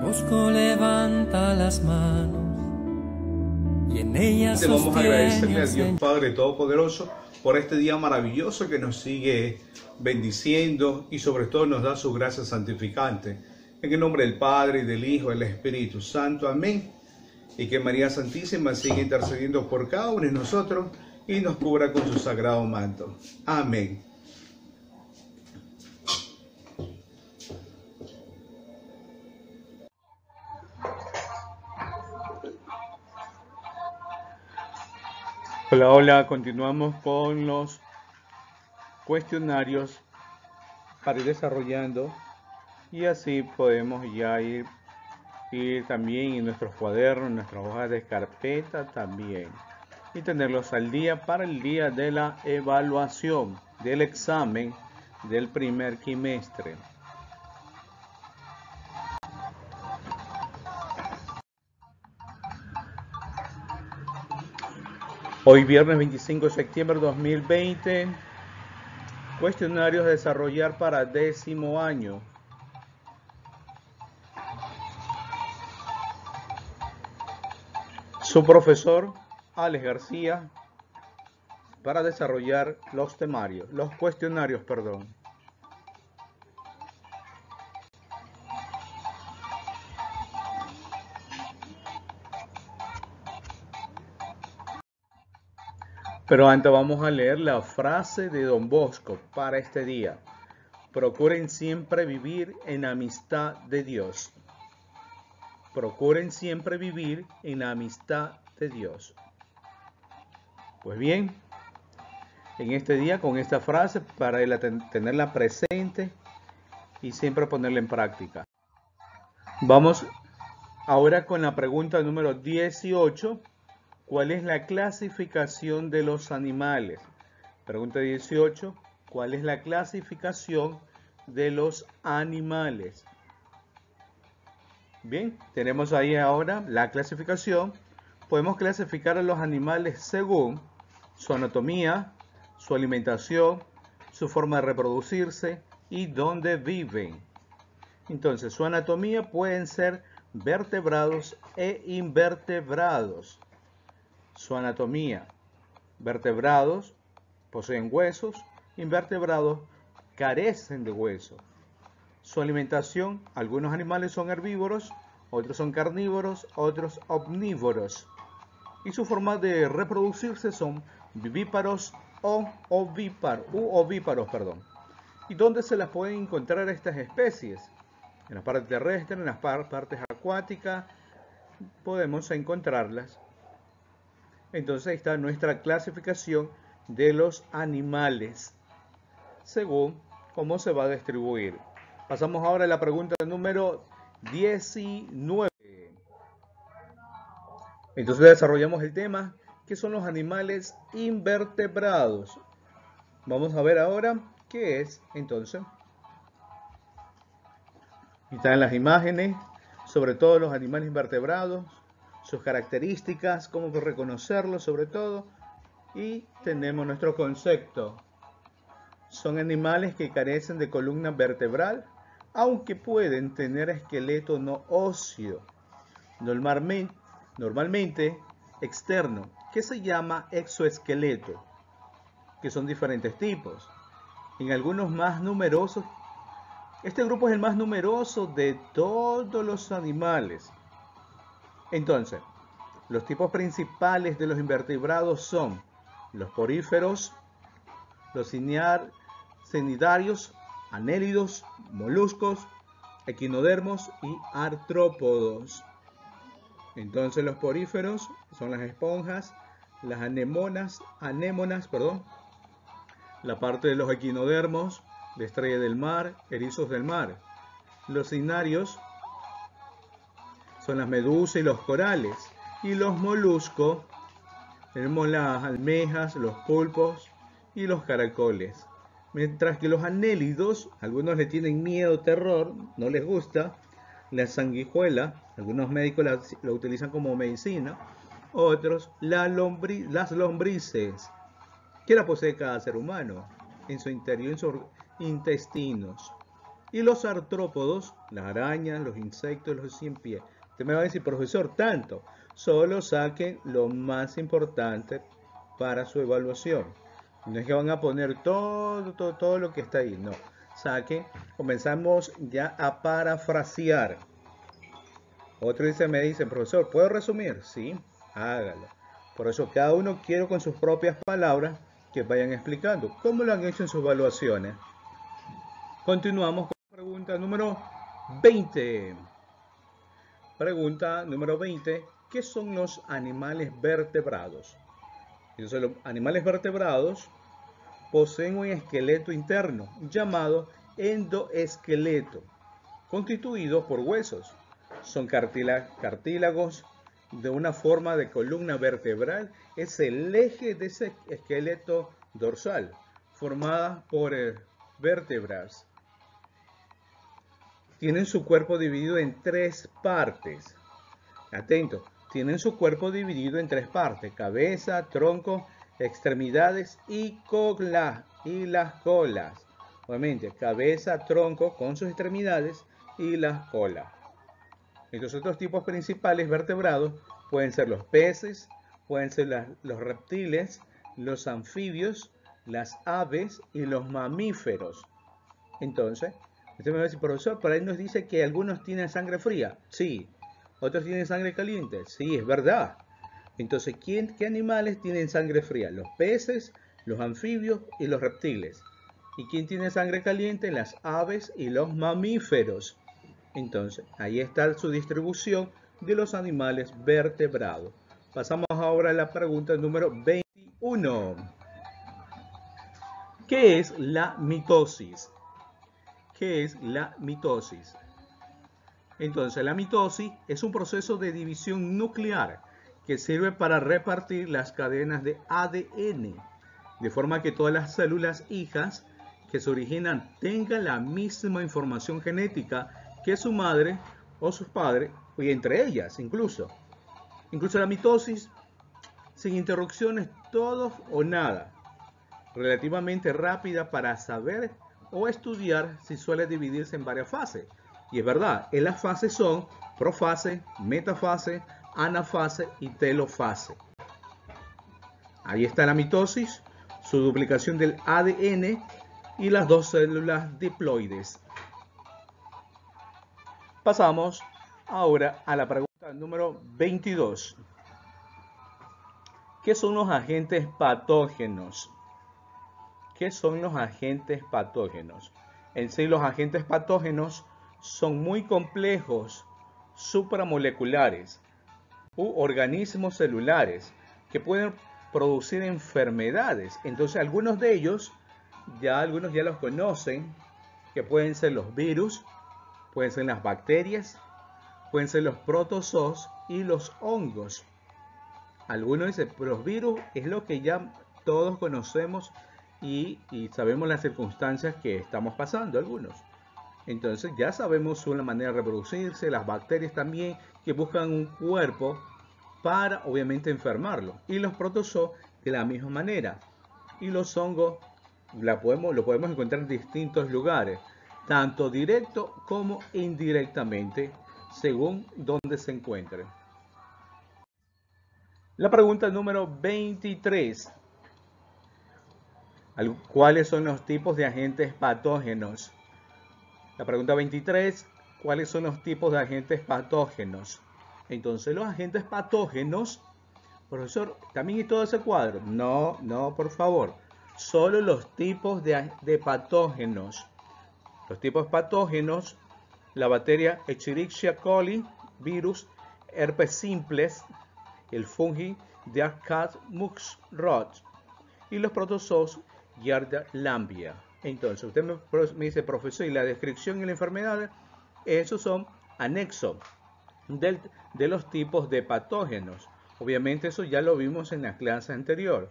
Bosco levanta las manos y en ellas vamos a agradecerle a Dios Padre Todopoderoso por este día maravilloso que nos sigue bendiciendo y sobre todo nos da su gracia santificante. En el nombre del Padre, y del Hijo, y del Espíritu Santo. Amén. Y que María Santísima siga intercediendo por cada uno de nosotros y nos cubra con su sagrado manto. Amén. Hola, hola, continuamos con los cuestionarios para ir desarrollando y así podemos ya ir también en nuestros cuadernos, en nuestras hojas de carpeta también y tenerlos al día para el día de la evaluación del examen del primer quimestre. Hoy viernes 25 de septiembre de 2020, cuestionarios a desarrollar para 10º año. Su profesor, Alex García, para desarrollar los cuestionarios. Pero antes vamos a leer la frase de Don Bosco para este día. Procuren siempre vivir en amistad de Dios. Procuren siempre vivir en la amistad de Dios. Pues bien, en este día con esta frase para tenerla presente y siempre ponerla en práctica. Vamos ahora con la pregunta número 18. ¿Cuál es la clasificación de los animales? Pregunta 18. ¿Cuál es la clasificación de los animales? Bien, tenemos ahí ahora la clasificación. Podemos clasificar a los animales según su anatomía, su alimentación, su forma de reproducirse y dónde viven. Entonces, su anatomía pueden ser vertebrados e invertebrados. Su anatomía: vertebrados poseen huesos, invertebrados carecen de huesos. Su alimentación: algunos animales son herbívoros, otros son carnívoros, otros omnívoros. Y su forma de reproducirse son vivíparos o ovíparos. ¿Y dónde se las pueden encontrar estas especies? En la parte terrestre, en las partes acuáticas, podemos encontrarlas. Entonces ahí está nuestra clasificación de los animales, según cómo se va a distribuir. Pasamos ahora a la pregunta número 19. Entonces desarrollamos el tema, ¿qué son los animales invertebrados? Vamos a ver ahora qué es, entonces. Están las imágenes, sobre todo los animales invertebrados, sus características, cómo reconocerlos sobre todo, y tenemos nuestro concepto. Son animales que carecen de columna vertebral, aunque pueden tener esqueleto no óseo, normalmente externo, que se llama exoesqueleto, que son diferentes tipos. En algunos más numerosos, este grupo es el más numeroso de todos los animales. Entonces, los tipos principales de los invertebrados son los poríferos, los cnidarios, anélidos, moluscos, equinodermos y artrópodos. Entonces los poríferos son las esponjas, las anémonas, la parte de los equinodermos, de estrella del mar, erizos del mar. Los cnidarios son las medusas y los corales. Y los moluscos, tenemos las almejas, los pulpos y los caracoles. Mientras que los anélidos, algunos le tienen miedo, terror, no les gusta. La sanguijuela, algunos médicos la utilizan como medicina. Otros, las lombrices, que la posee cada ser humano en su interior, en sus intestinos. Y los artrópodos, las arañas, los insectos, los 100 pies. Usted me va a decir, profesor, tanto. Solo saquen lo más importante para su evaluación. No es que van a poner todo lo que está ahí, no. Saquen, comenzamos ya a parafrasear. Otro me dice, profesor, ¿puedo resumir? Sí, hágalo. Por eso cada uno quiero con sus propias palabras que vayan explicando cómo lo han hecho en sus evaluaciones. Continuamos con la pregunta número 20. Pregunta número 20. ¿Qué son los animales vertebrados? Entonces, los animales vertebrados poseen un esqueleto interno llamado endoesqueleto, constituido por huesos. Son cartílagos de una forma de columna vertebral. Es el eje de ese esqueleto dorsal, formada por vértebras. Tienen su cuerpo dividido en 3 partes. Atento, tienen su cuerpo dividido en 3 partes: cabeza, tronco, extremidades y las colas. Obviamente, cabeza, tronco con sus extremidades y las colas. Estos otros tipos principales vertebrados pueden ser los peces, pueden ser los reptiles, los anfibios, las aves y los mamíferos. Entonces, usted me va a decir, profesor, por ahí nos dice que algunos tienen sangre fría. Sí. ¿Otros tienen sangre caliente? Sí, es verdad. Entonces, ¿qué animales tienen sangre fría? Los peces, los anfibios y los reptiles. ¿Y quién tiene sangre caliente? Las aves y los mamíferos. Entonces, ahí está su distribución de los animales vertebrados. Pasamos ahora a la pregunta número 21. ¿Qué es la mitosis? ¿Qué es la mitosis? Entonces, la mitosis es un proceso de división nuclear que sirve para repartir las cadenas de ADN, de forma que todas las células hijas que se originan tengan la misma información genética que su madre o sus padres, y entre ellas incluso. Incluso la mitosis, sin interrupciones, todo o nada, relativamente rápida para saber o estudiar si suele dividirse en varias fases. Y es verdad, las fases son profase, metafase, anafase y telofase. Ahí está la mitosis, su duplicación del ADN y las 2 células diploides. Pasamos ahora a la pregunta número 22. ¿Qué son los agentes patógenos? ¿Qué son los agentes patógenos? En sí, los agentes patógenos son muy complejos, supramoleculares u organismos celulares que pueden producir enfermedades. Entonces, algunos de ellos, algunos ya los conocen, que pueden ser los virus, pueden ser las bacterias, pueden ser los protozoos y los hongos. Algunos dicen, los virus es lo que ya todos conocemos y sabemos las circunstancias que estamos pasando algunos. Entonces ya sabemos su manera de reproducirse, las bacterias también, que buscan un cuerpo para obviamente enfermarlo. Y los protozoos de la misma manera. Y los hongos lo podemos encontrar en distintos lugares, tanto directo como indirectamente, según donde se encuentren. La pregunta número 23. ¿Cuáles son los tipos de agentes patógenos? La pregunta 23. ¿Cuáles son los tipos de agentes patógenos? Entonces, los agentes patógenos, profesor, ¿también y todo ese cuadro? No, por favor. Solo los tipos de patógenos. Los tipos patógenos, la bacteria Escherichia coli, virus, herpes simplex, el fungi Dark Cat Mux Rot y los protozoos Giardia lamblia. Entonces, usted me dice, profesor, ¿y la descripción y la enfermedad? Esos son anexos de los tipos de patógenos. Obviamente eso ya lo vimos en la clase anterior.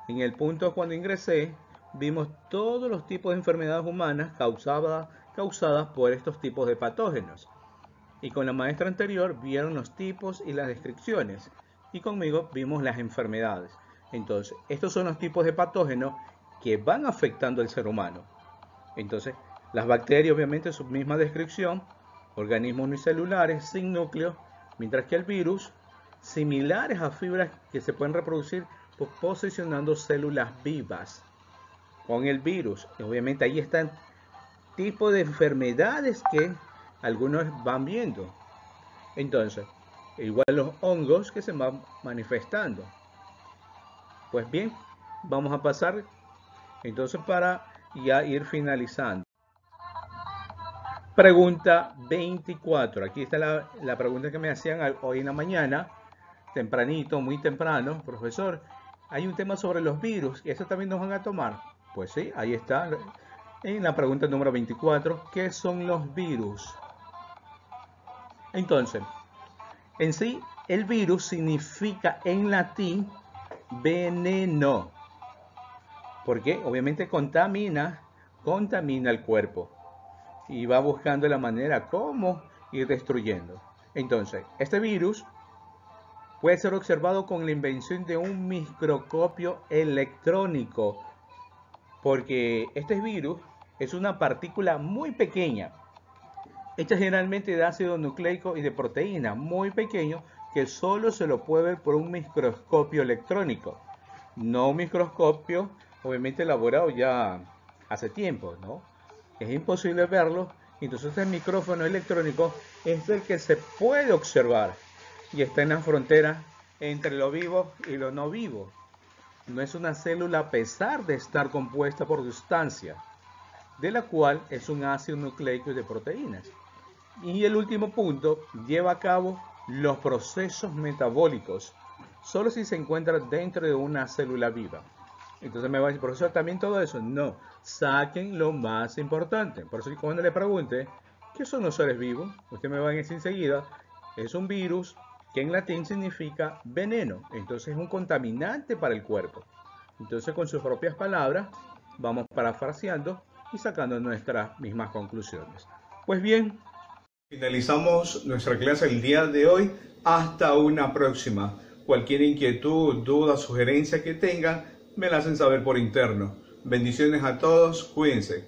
En el punto cuando ingresé, vimos todos los tipos de enfermedades humanas causadas por estos tipos de patógenos. Y con la maestra anterior vieron los tipos y las descripciones. Y conmigo vimos las enfermedades. Entonces, estos son los tipos de patógenos que van afectando al ser humano. Entonces, Las bacterias, obviamente, su misma descripción, organismos unicelulares sin núcleo, mientras que el virus, similares a fibras que se pueden reproducir posicionando células vivas con el virus. Obviamente ahí están tipos de enfermedades que algunos van viendo. Entonces, igual los hongos que se van manifestando. Pues bien, vamos a pasar entonces para ya ir finalizando. Pregunta 24. Aquí está la pregunta que me hacían hoy en la mañana, tempranito, muy temprano. Profesor, hay un tema sobre los virus y eso también nos van a tomar. Pues sí, ahí está en la pregunta número 24. ¿Qué son los virus? Entonces, en sí, el virus significa en latín veneno, porque obviamente contamina el cuerpo y va buscando la manera como ir destruyendo. Entonces, este virus puede ser observado con la invención de un microscopio electrónico, porque este virus es una partícula muy pequeña, hecha generalmente de ácido nucleico y de proteína muy pequeño, que solo se lo puede ver por un microscopio electrónico, no un microscopio obviamente elaborado ya hace tiempo, ¿no? Es imposible verlo. Entonces el micrófono electrónico es el que se puede observar y está en la frontera entre lo vivo y lo no vivo. No es una célula a pesar de estar compuesta por sustancia, de la cual es un ácido nucleico y de proteínas. Y el último punto, lleva a cabo los procesos metabólicos solo si se encuentra dentro de una célula viva. Entonces me va a decir, profesor, ¿también todo eso? No, saquen lo más importante. Por eso cuando le pregunte, ¿qué son los seres vivos? Usted me va a decir enseguida, es un virus que en latín significa veneno. Entonces es un contaminante para el cuerpo. Entonces con sus propias palabras vamos parafraseando y sacando nuestras mismas conclusiones. Pues bien, finalizamos nuestra clase el día de hoy. Hasta una próxima. Cualquier inquietud, duda, sugerencia que tengan, me la hacen saber por interno. Bendiciones a todos, cuídense.